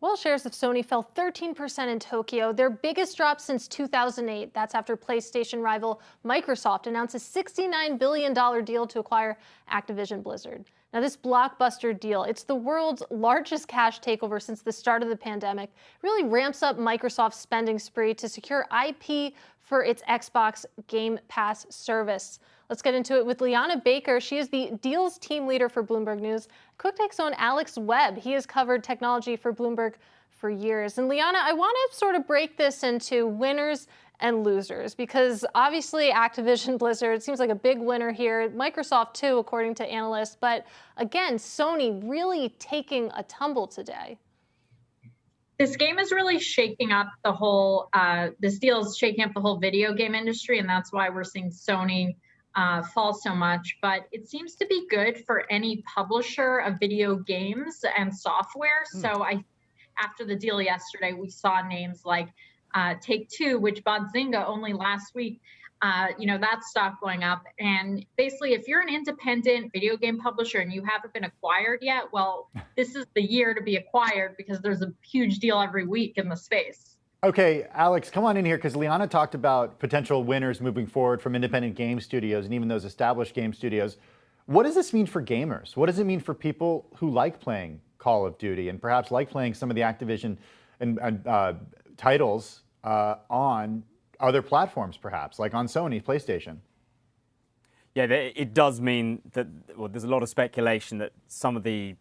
Well, shares of Sony fell 13% in Tokyo, their biggest drop since 2008. That's after PlayStation rival Microsoft announced a $69 billion deal to acquire Activision Blizzard. Now, this blockbuster deal, it's the world's largest cash takeover since the start of the pandemic, really ramps up Microsoft's spending spree to secure IP for its Xbox Game Pass service. Let's get into it with Liana Baker. She is the deals team leader for Bloomberg News. Quicktake's own Alex Webb. He has covered technology for Bloomberg for years. And Liana, I want to sort of break this into winners and losers, because obviously Activision Blizzard seems like a big winner here. Microsoft too, according to analysts. But again, Sony really taking a tumble today. This game is really shaking up the whole, this deal is shaking up the whole video game industry, and that's why we're seeing Sony fall so much. But it seems to be good for any publisher of video games and software. So after the deal yesterday, we saw names like Take-Two, which bought Zynga only last week. That stock going up. And basically, if you're an independent video game publisher and you haven't been acquired yet, well, this is the year to be acquired, because there's a huge deal every week in the space. Okay, Alex, come on in here, because Liana talked about potential winners moving forward from independent game studios and even those established game studios. What does this mean for gamers? What does it mean for people who like playing Call of Duty and perhaps like playing some of the Activision and titles on other platforms, perhaps, like on Sony, PlayStation? Yeah, it does mean that, well, there's a lot of speculation that some of the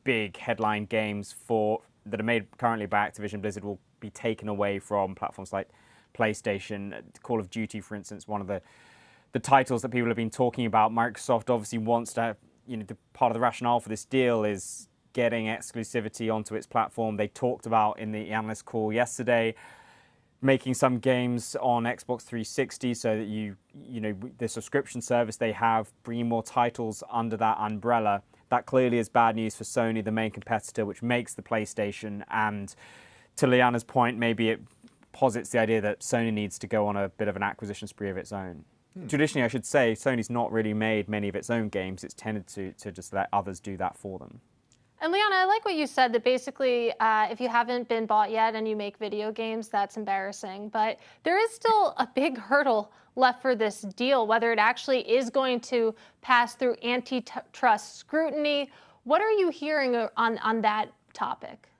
big headline games that are made currently by Activision Blizzard will be taken away from platforms like PlayStation. Call of Duty, for instance, one of the titles that people have been talking about. Microsoft obviously wants to have, the part of the rationale for this deal is getting exclusivity onto its platform. They talked about in the analyst call yesterday making some games on Xbox 360 so that the subscription service they have, bringing more titles under that umbrella. That clearly is bad news for Sony, the main competitor, which makes the PlayStation. And to Liana's point, maybe it posits the idea that Sony needs to go on a bit of an acquisition spree of its own. Traditionally, I should say, Sony's not really made many of its own games. It's tended to just let others do that for them. And Liana, I like what you said, that basically if you haven't been bought yet and you make video games, that's embarrassing. But there is still a big hurdle left for this deal, whether it actually is going to pass through antitrust scrutiny. What are you hearing on that topic?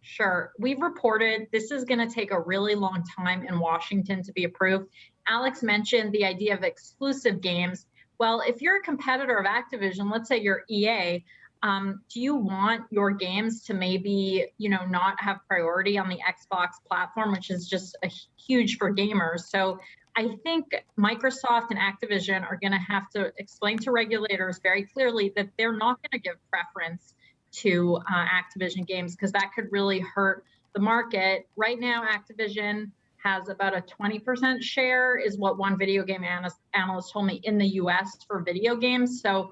Sure. We've reported this is going to take a really long time in Washington to be approved. Alex mentioned the idea of exclusive games. Well, if you're a competitor of Activision, let's say you're EA, do you want your games to maybe, not have priority on the Xbox platform, which is just huge for gamers? So I think Microsoft and Activision are going to have to explain to regulators very clearly that they're not going to give preference to Activision games, because that could really hurt the market. Right now, Activision has about a 20% share, is what one video game analyst told me, in the US for video games. So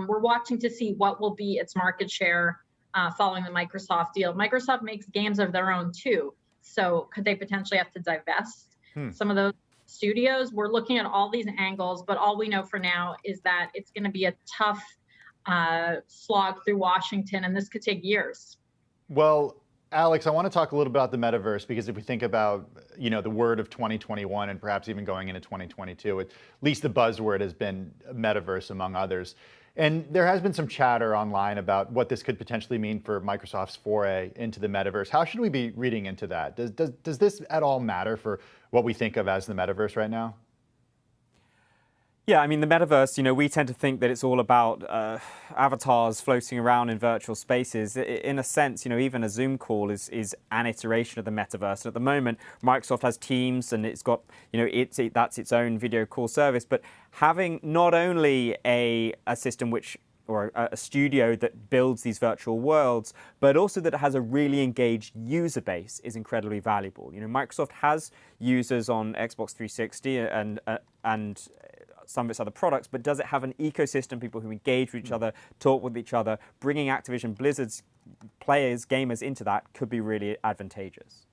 we're watching to see what will be its market share following the Microsoft deal. Microsoft makes games of their own too. So could they potentially have to divest some of those studios? We're looking at all these angles, but all we know for now is that it's going to be a tough slog through Washington, and this could take years. Well, Alex, I want to talk a little about the metaverse, because if we think about, the word of 2021 and perhaps even going into 2022, at least the buzzword has been metaverse among others. And there has been some chatter online about what this could potentially mean for Microsoft's foray into the metaverse. How should we be reading into that? Does this at all matter for what we think of as the metaverse right now? Yeah, I mean, the metaverse, we tend to think that it's all about avatars floating around in virtual spaces. In a sense, even a Zoom call is an iteration of the metaverse. And at the moment, Microsoft has Teams, and it's got, that's its own video call service. But having not only a system or a studio that builds these virtual worlds, but also that it has a really engaged user base is incredibly valuable. Microsoft has users on Xbox 360 and some of its other products, but does it have an ecosystem, people who engage with each other, talk with each other? Bringing Activision Blizzard's players, gamers into that could be really advantageous.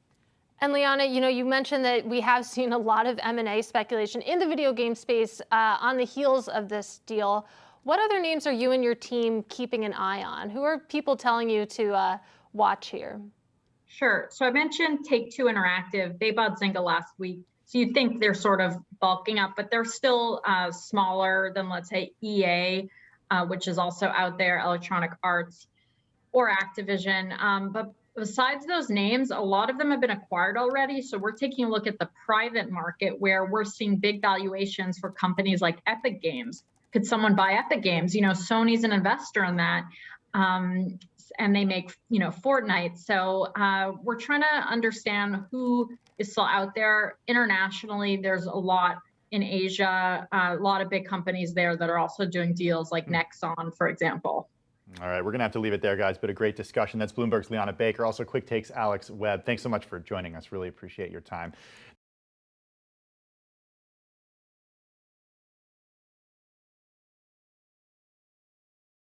And Liana, you mentioned that we have seen a lot of M&A speculation in the video game space on the heels of this deal. What other names are you and your team keeping an eye on? Who are people telling you to watch here? Sure. So I mentioned Take-Two Interactive. They bought Zynga last week. So you'd think they're sort of bulking up, but they're still smaller than, let's say, EA, which is also out there, Electronic Arts, or Activision. But besides those names, a lot of them have been acquired already. So we're taking a look at the private market where we're seeing big valuations for companies like Epic Games. Could someone buy Epic Games? Sony's an investor in that. And they make, Fortnite. So we're trying to understand who is still out there. Internationally, there's a lot in Asia, a lot of big companies there that are also doing deals like Nexon, for example. All right, we're going to have to leave it there, guys, but a great discussion. That's Bloomberg's Liana Baker, also Quicktake's Alex Webb. Thanks so much for joining us. Really appreciate your time.